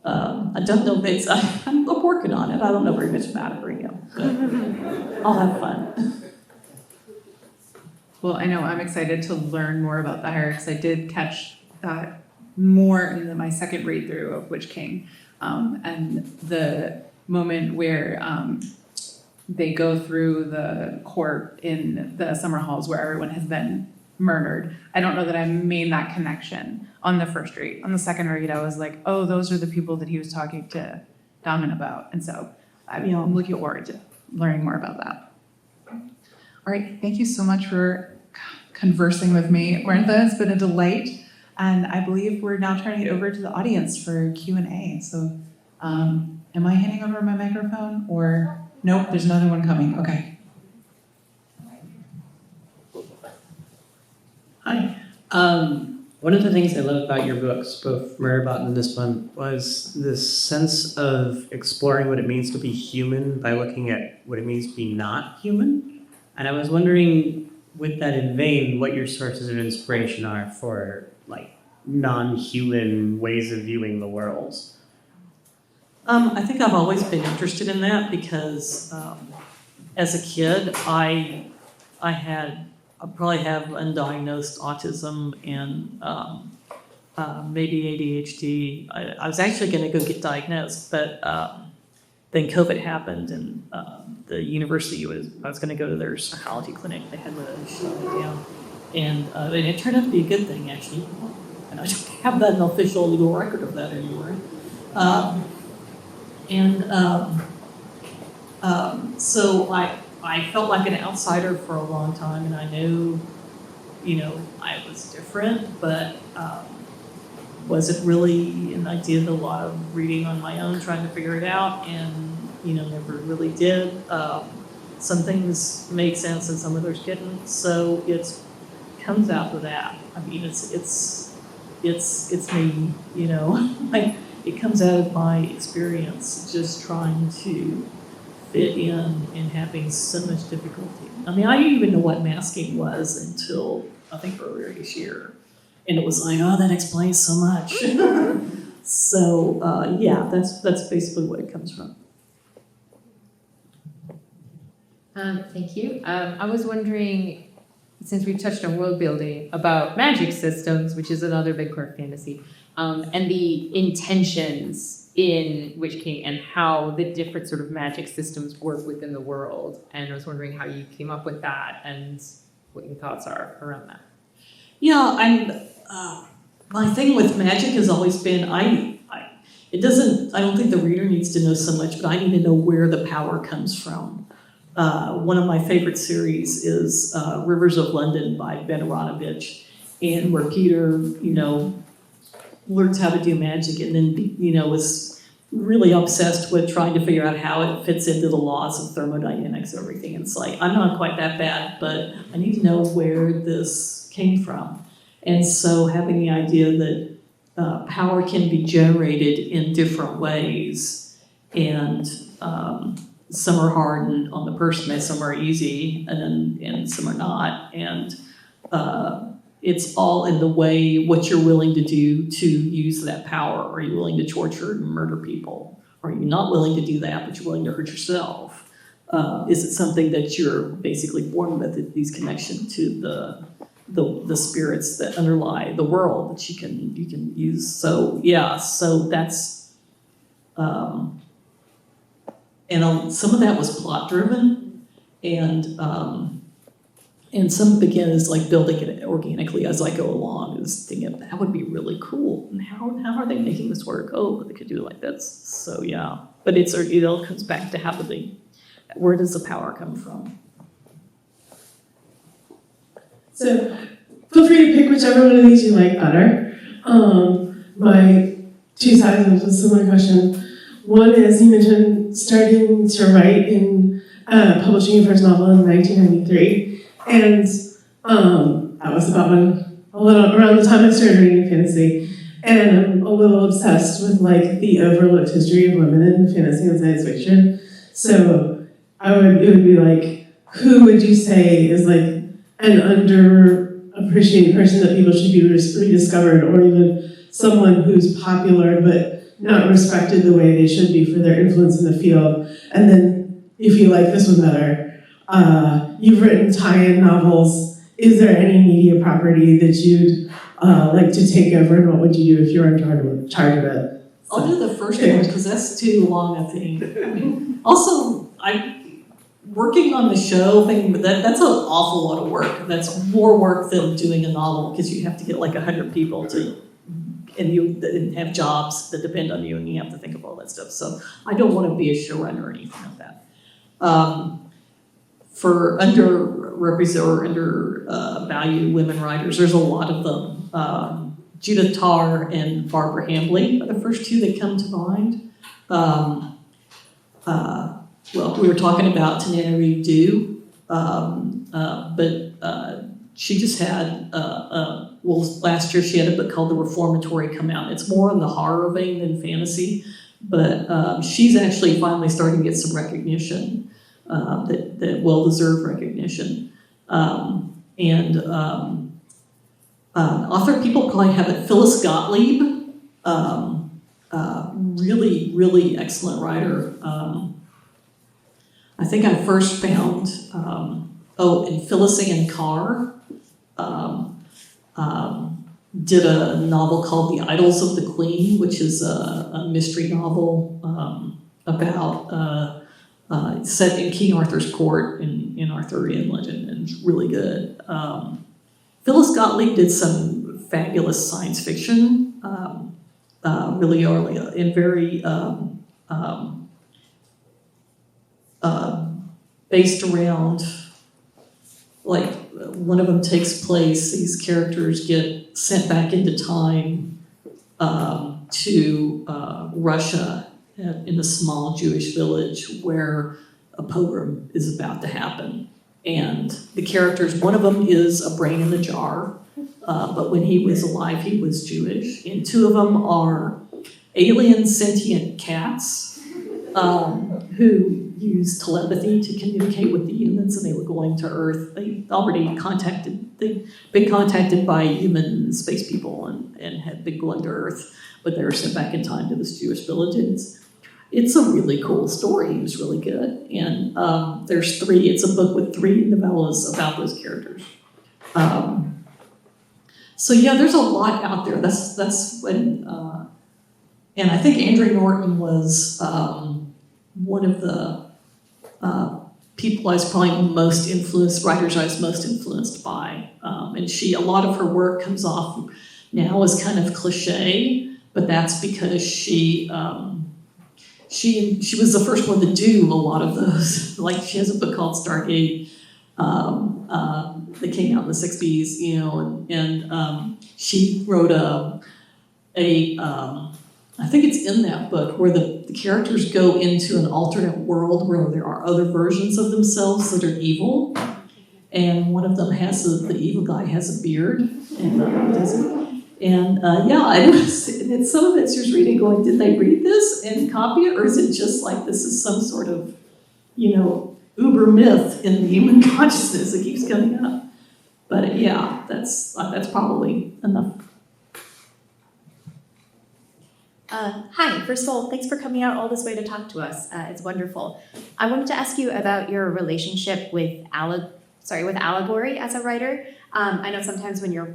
[SPEAKER 3] I don't know if I'm working on it. I don't know very much about it right now. But I'll have fun.
[SPEAKER 2] Well, I know I'm excited to learn more about the Hierarchs. I did catch that more in my second read through of Witch King. And the moment where they go through the court in the summer halls where everyone has been murdered. I don't know that I made that connection on the first read. On the second read, I was like, oh, those are the people that he was talking to Dahin about. And so I'm looking forward to learning more about that. All right, thank you so much for conversing with me, Martha. It's been a delight. And I believe we're now turning it over to the audience for Q&A. So am I handing over my microphone or nope, there's another one coming. Okay.
[SPEAKER 4] Hi. One of the things I love about your books, both Murderbot and this one, was this sense of exploring what it means to be human by looking at what it means to be not human. And I was wondering, with that in vain, what your sources of inspiration are for non-human ways of viewing the world.
[SPEAKER 3] I think I've always been interested in that because as a kid, I probably have undiagnosed autism and maybe ADHD. I was actually going to go get diagnosed, but then COVID happened and the university I was going to go to their psychology clinic. They had to shut it down. And it turned out to be a good thing, actually. And I don't have an official legal record of that anywhere. So I felt like an outsider for a long time, and I knew, I was different, but wasn't really, and I did a lot of reading on my own, trying to figure it out, and, never really did. Some things make sense and some others didn't, so it comes out of that. I mean, it's me, it comes out of my experience just trying to fit in and having so much difficulty. I mean, I didn't even know what masking was until I think earlier this year. And it was like, oh, that explains so much. So yeah, that's basically what it comes from.
[SPEAKER 5] Thank you. I was wondering, since we've touched on world building, about magic systems, which is another big core fantasy, and the intentions in Witch King and how the different sort of magic systems work within the world. And I was wondering how you came up with that and what your thoughts are around that.
[SPEAKER 3] Yeah, and my thing with magic has always been, I don't think the reader needs to know so much, but I need to know where the power comes from. One of my favorite series is Rivers of London by Ben Aronovich, and where Peter, learns how to do magic and then, is really obsessed with trying to figure out how it fits into the laws of thermodynamics and everything. It's like, I'm not quite that bad, but I need to know where this came from. And so having the idea that power can be generated in different ways, and some are hard on the person, and some are easy, and some are not. And it's all in the way what you're willing to do to use that power. Are you willing to torture and murder people? Are you not willing to do that, but you're willing to hurt yourself? Is it something that you're basically born with, these connections to the spirits that underlie the world that you can use? So yeah, so that's and some of that was plot driven, and some again is like building it organically as I go along. Is thinking that would be really cool, and how are they making this work? Oh, they could do it like this. So yeah, but it all comes back to having Where does the power come from?
[SPEAKER 6] So feel free to pick whichever one of these you like better. My two sides of a similar question. One is you mentioned starting to write in publishing your first novel in 1993, and that was about around the time I started reading fantasy. And I'm a little obsessed with like the overlooked history of women in fantasy and science fiction. So it would be like, who would you say is like an underappreciated person that people should be rediscovered, or even someone who's popular but not respected the way they should be for their influence in the field? And then, if you like this one better, you've written tie-in novels. Is there any media property that you'd like to take over, and what would you do if you were in charge of it?
[SPEAKER 3] I'll do the first one because that's too long, I think. Also, working on the show thing, that's an awful lot of work. That's more work than doing a novel because you have to get like 100 people and you have jobs that depend on you, and you have to think of all that stuff. So I don't want to be a showrunner or anything like that. For underrepresented or undervalued women writers, there's a lot of them. Ziede and Tahren and Barbara Hambly are the first two that come to mind. Well, we were talking about Tananarive Due, but she just had, last year she had a book called The Reformatory come out. It's more in the horror vein than fantasy, but she's actually finally starting to get some recognition, that well-deserved recognition. Author people probably haven't. Phyllis Gottlieb, really, really excellent writer. I think I first found, and Phyllis Ancartre did a novel called The Idols of the Queen, which is a mystery novel about set in King Arthur's court in Arthurian legend, and it's really good. Phyllis Gottlieb did some fabulous science fiction, really early and very based around, like, one of them takes place, these characters get sent back into time to Russia in a small Jewish village where a pogrom is about to happen. And the characters, one of them is a brain in the jar, but when he was alive, he was Jewish. And two of them are alien sentient cats who used telepathy to communicate with the humans, and they were going to Earth. They'd been contacted by human space people and had been going to Earth, but they were sent back in time to this Jewish village. And it's a really cool story. It was really good. And there's three. It's a book with 3 novellas about those characters. So yeah, there's a lot out there. That's when, and I think Andrea Norton was one of the people I was probably writers I was most influenced by. And a lot of her work comes off now as kind of cliche, but that's because she was the first one to do a lot of those. Like, she has a book called Stargate that came out in the 60s, and she wrote I think it's in that book where the characters go into an alternate world where there are other versions of themselves that are evil, and one of them the evil guy has a beard and does it. And and some of it's just reading going, did they read this and copy it, or is it just like this is some sort of, uber myth in the human consciousness that keeps coming up? But yeah, that's probably enough.
[SPEAKER 7] Hi, first of all, thanks for coming out all this way to talk to us. It's wonderful. I wanted to ask you about your relationship with allegory as a writer. I know sometimes when you're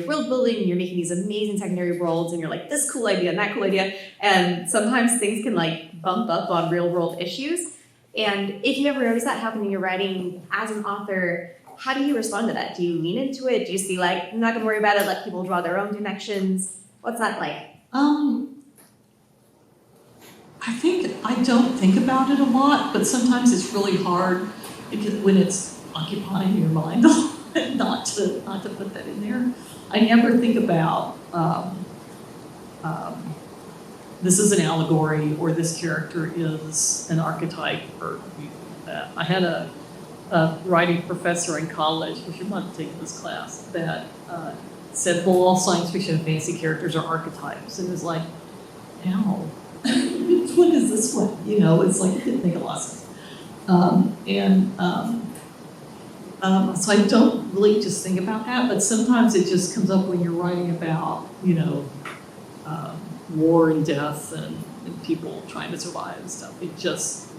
[SPEAKER 7] world building and you're making these amazing secondary worlds and you're like, this cool idea and that cool idea, and sometimes things can like bump up on real world issues. And if you ever notice that happen in your writing as an author, how do you respond to that? Do you lean into it? Do you see like, I'm not gonna worry about it, let people draw their own connections? What's that like?
[SPEAKER 3] I think I don't think about it a lot, but sometimes it's really hard because when it's occupying your mind not to put that in there. I never think about this is an allegory or this character is an archetype. Or I had a writing professor in college, which you might have taken this class, that said, well, all science fiction and fantasy characters are archetypes. And it's like, how? Which one is this one? You know, it's like, it didn't make a lot of sense. So I don't really just think about that, but sometimes it just comes up when you're writing about, you know, war and death and people trying to survive and stuff. It just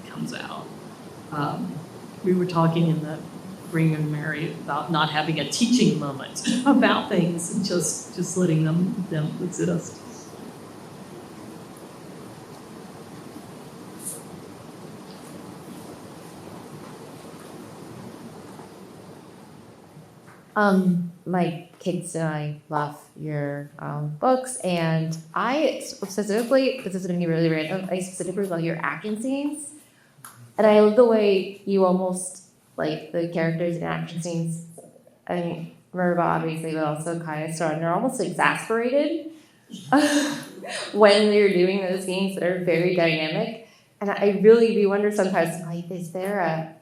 [SPEAKER 3] comes out. We were talking in the Bring and Mary about not having a teaching moment about things and just letting them exist.
[SPEAKER 8] My kids and I love your books, and this is gonna be really random, I specifically love your action scenes. And I love the way you almost, like, the characters in action scenes, I mean, Murderbot obviously, but also Kaya Star, and they're almost exasperated when you're doing those scenes that are very dynamic. And I really do wonder sometimes, like, is there a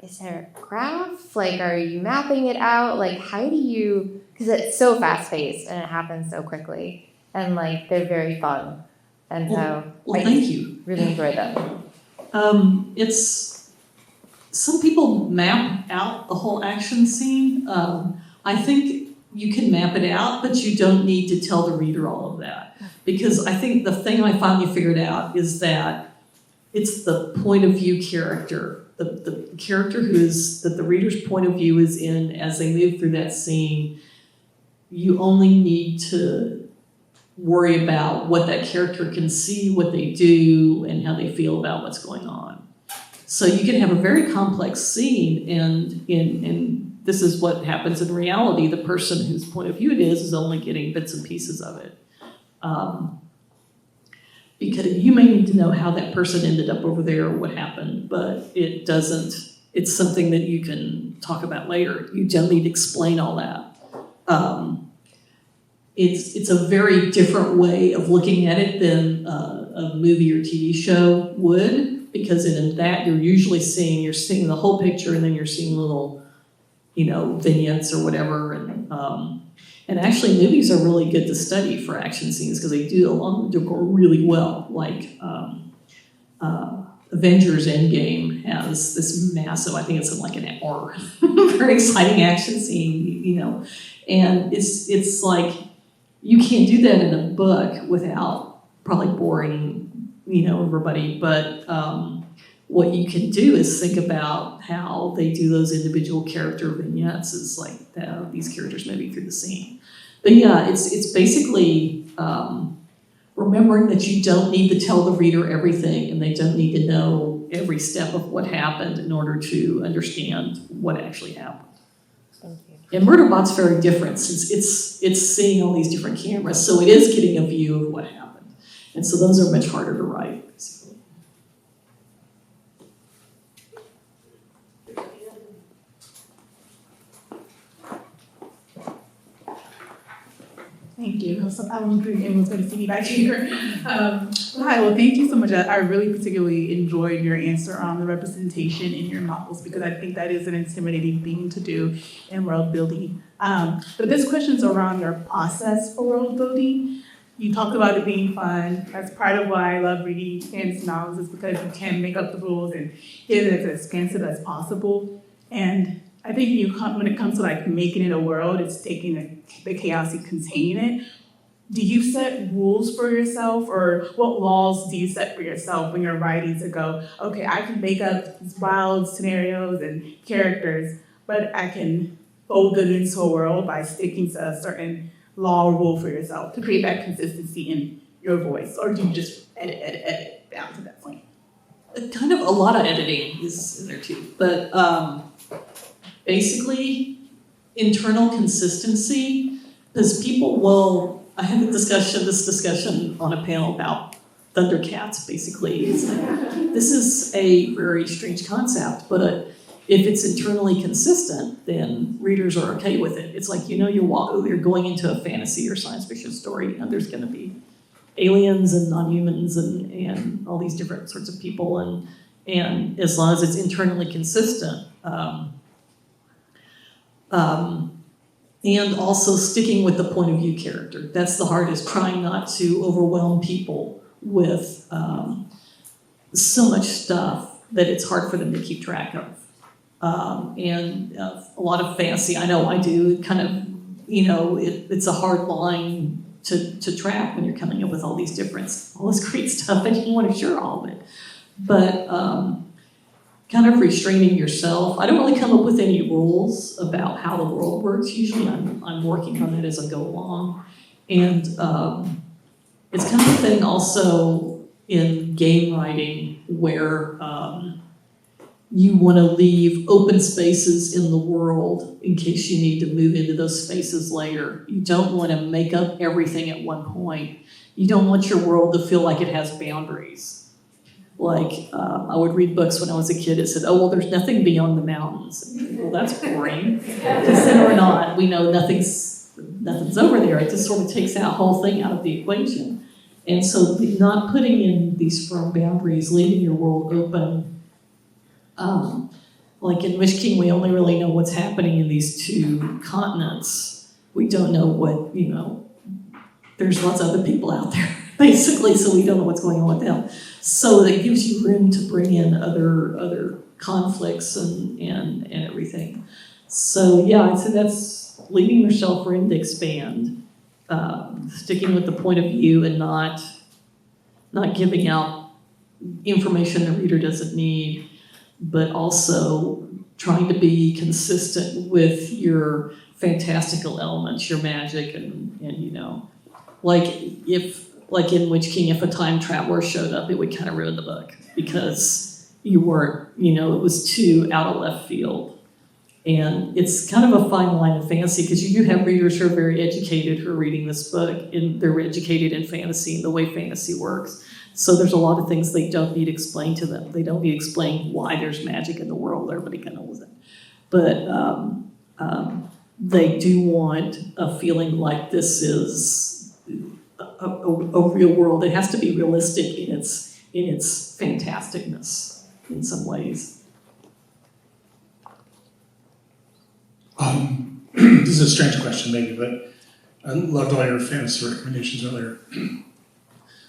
[SPEAKER 8] graph? Like, are you mapping it out? Like, how do you, because it's so fast paced and it happens so quickly, and like, they're very fun. And so
[SPEAKER 3] Well, thank you.
[SPEAKER 8] Really enjoy them.
[SPEAKER 3] Some people map out the whole action scene. I think you can map it out, but you don't need to tell the reader all of that. Because I think the thing I finally figured out is that it's the point of view character, the character that the reader's point of view is in as they move through that scene. You only need to worry about what that character can see, what they do, and how they feel about what's going on. So you can have a very complex scene, and this is what happens in reality. The person whose point of view it is only getting bits and pieces of it. Because you may need to know how that person ended up over there or what happened, but it doesn't, it's something that you can talk about later. You don't need to explain all that. It's a very different way of looking at it than a movie or TV show would, because in that you're usually seeing the whole picture, and then you're seeing little, vignettes or whatever. And actually, movies are really good to study for action scenes because they do really well. Like Avengers Endgame has this massive, I think it's like an hour, very exciting action scene, and it's like you can't do that in a book without probably boring, everybody. But what you can do is think about how they do those individual character vignettes is like these characters moving through the scene. But yeah, it's basically remembering that you don't need to tell the reader everything, and they don't need to know every step of what happened in order to understand what actually happened.
[SPEAKER 8] Thank you.
[SPEAKER 3] And Murderbot's very different since it's seeing all these different cameras, so it is getting a view of what happened. And so those are much harder to write, basically.
[SPEAKER 2] Thank you. So I was going to see me back here. Hi, well, thank you so much. I really particularly enjoyed your answer on the representation in your novels, because I think that is an intimidating thing to do in world building. But this question's around your process for world building. You talked about it being fun. That's part of why I love reading fantasy novels, is because you can make up the rules and get it as expansive as possible. And I think when it comes to like making it a world, it's taking the chaos and containing it. Do you set rules for yourself, or what laws do you set for yourself when you're writing to go, okay, I can make up these wild scenarios and characters, but I can fold them into a world by sticking to a certain law or rule for yourself to create that consistency in your voice? Or do you just edit down to that point?
[SPEAKER 3] Kind of a lot of editing is in there too, but basically internal consistency, because people will, I had this discussion on a panel about Thundercats, basically. This is a very strange concept, but if it's internally consistent, then readers are okay with it. It's like, you're going into a fantasy or science fiction story, and there's going to be aliens and non-humans and all these different sorts of people, and as long as it's internally consistent, and also sticking with the point of view character. That's the hardest, trying not to overwhelm people with so much stuff that it's hard for them to keep track of. And a lot of fantasy, I know I do, kind of, it's a hard line to track when you're coming up with all this great stuff and you want to share all of it. But kind of restraining yourself. I don't really come up with any rules about how the world works. Usually I'm working on it as I go along. And it's kind of a thing also in game writing where you want to leave open spaces in the world in case you need to move into those spaces later. You don't want to make up everything at one point. You don't want your world to feel like it has boundaries. Like, I would read books when I was a kid that said, oh, well, there's nothing beyond the mountains. Well, that's boring. Consent or not, we know nothing's over there. It just sort of takes that whole thing out of the equation. And so not putting in these firm boundaries, leaving your world open. Like in Witch King, we only really know what's happening in these two continents. We don't know what, there's lots of other people out there, basically, so we don't know what's going on with them. So that gives you room to bring in other conflicts and everything. So yeah, I'd say that's leaving yourself room to expand, sticking with the point of view and not giving out information the reader doesn't need, but also trying to be consistent with your fantastical elements, your magic, and like in Witch King, if a time traveler showed up, it would kind of ruin the book because you weren't, it was too out of left field. And it's kind of a fine line of fantasy because you do have readers who are very educated who are reading this book, and they're educated in fantasy and the way fantasy works. So there's a lot of things they don't need explained to them. They don't need explained why there's magic in the world. Everybody kind of knows it. But they do want a feeling like this is a real world. It has to be realistic in its fantasticness in some ways.
[SPEAKER 9] This is a strange question maybe, but I loved all your fantasy recommendations earlier.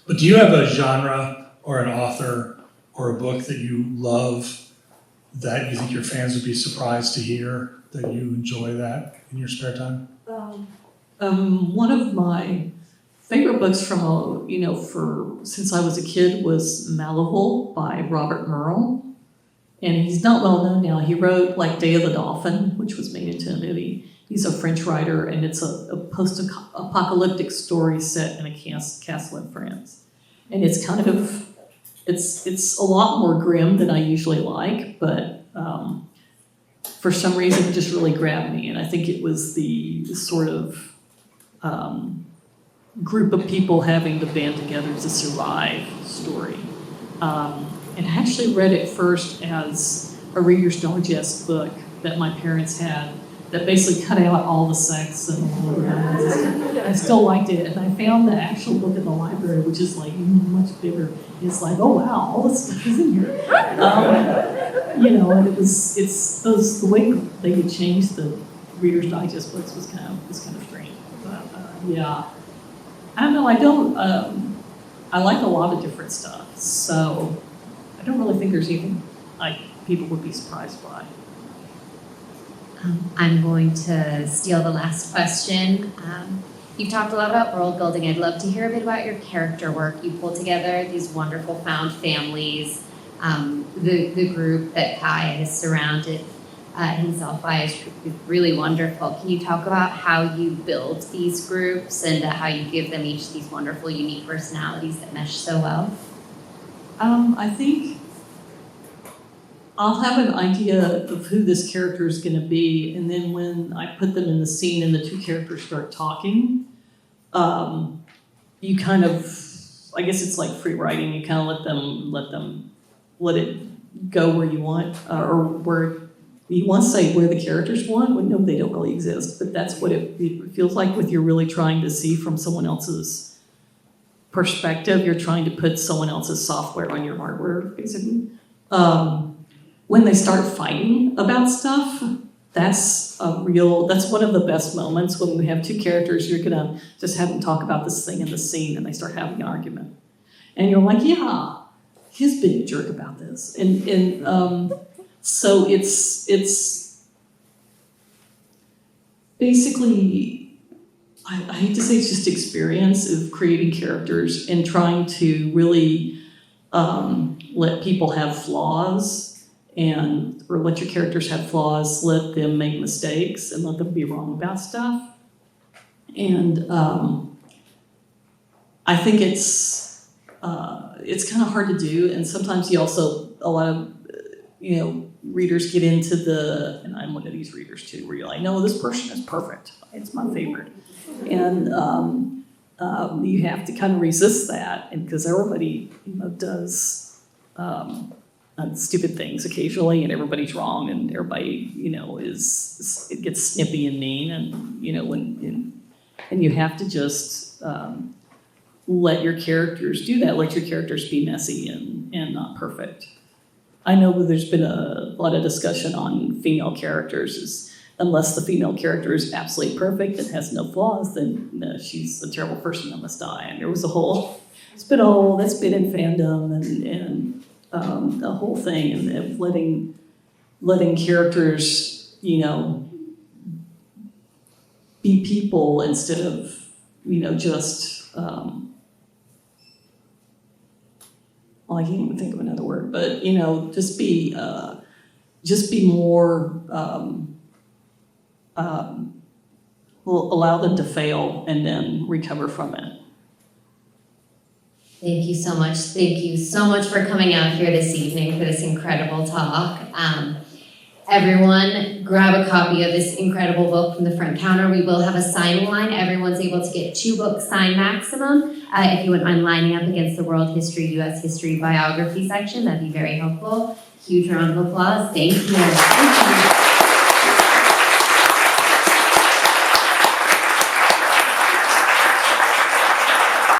[SPEAKER 9] But do you have a genre or an author or a book that you love that you think your fans would be surprised to hear, that you enjoy that in your spare time?
[SPEAKER 3] One of my favorite books from since I was a kid was Malevol by Robert Murrell, and he's not well known now. He wrote like Day of the Dolphin, which was made into a movie. He's a French writer, and it's a post-apocalyptic story set in a castle in France, and it's kind of it's a lot more grim than I usually like, but for some reason it just really grabbed me, and I think it was the sort of group of people having to band together to survive story. And I actually read it first as a Reader's Digest book that my parents had that basically cut out all the sex and all of that. I still liked it, and I found the actual book in the library, which is like much bigger. It's like, oh wow, all this stuff is in here. And the way they could change the Reader's Digest books was kind of strange. But yeah. I don't know, I like a lot of different stuff, so I don't really think there's anything like people would be surprised by.
[SPEAKER 1] I'm going to steal the last question. You've talked a lot about world building. I'd love to hear a bit about your character work. You pulled together these wonderful found families. The group that Kai has surrounded himself by is really wonderful. Can you talk about how you build these groups and how you give them each these wonderful, unique personalities that mesh so well?
[SPEAKER 3] I think I'll have an idea of who this character is going to be, and then when I put them in the scene and the two characters start talking, you kind of I guess it's like free writing. You kind of let it go where you want, or where you want to say where the characters want. Well, no, they don't really exist, but that's what it feels like with you're really trying to see from someone else's perspective. You're trying to put someone else's software on your hardware, basically. When they start fighting about stuff, that's one of the best moments when we have two characters, you're gonna just have them talk about this thing in the scene and they start having an argument. And you're like, yeah, he's being a jerk about this. And so it's basically, I hate to say it's just experience of creating characters and trying to really let people have flaws or let your characters have flaws, let them make mistakes and let them be wrong about stuff. And I think it's kind of hard to do, and sometimes a lot of readers get into and I'm one of these readers too, where you're like, no, this person is perfect, it's my favorite. And you have to kind of resist that, and because everybody does stupid things occasionally, and everybody's wrong, and everybody it gets snippy and mean, and and you have to just let your characters do that. Let your characters be messy and not perfect. I know there's been a lot of discussion on female characters. Unless the female character is absolutely perfect and has no flaws, then no, she's a terrible person that must die. And there was that's been in fandom and the whole thing, and of letting characters, be people instead of, just, well, I can't even think of another word, but, just be more, will allow them to fail and then recover from it.
[SPEAKER 1] Thank you so much. Thank you so much for coming out here this evening for this incredible talk. Everyone, grab a copy of this incredible book from the front counter. We will have a signing line. Everyone's able to get 2 books signed maximum. If you wouldn't mind lining up against the World History, U.S. History biography section, that'd be very helpful. Huge round of applause. Thank you.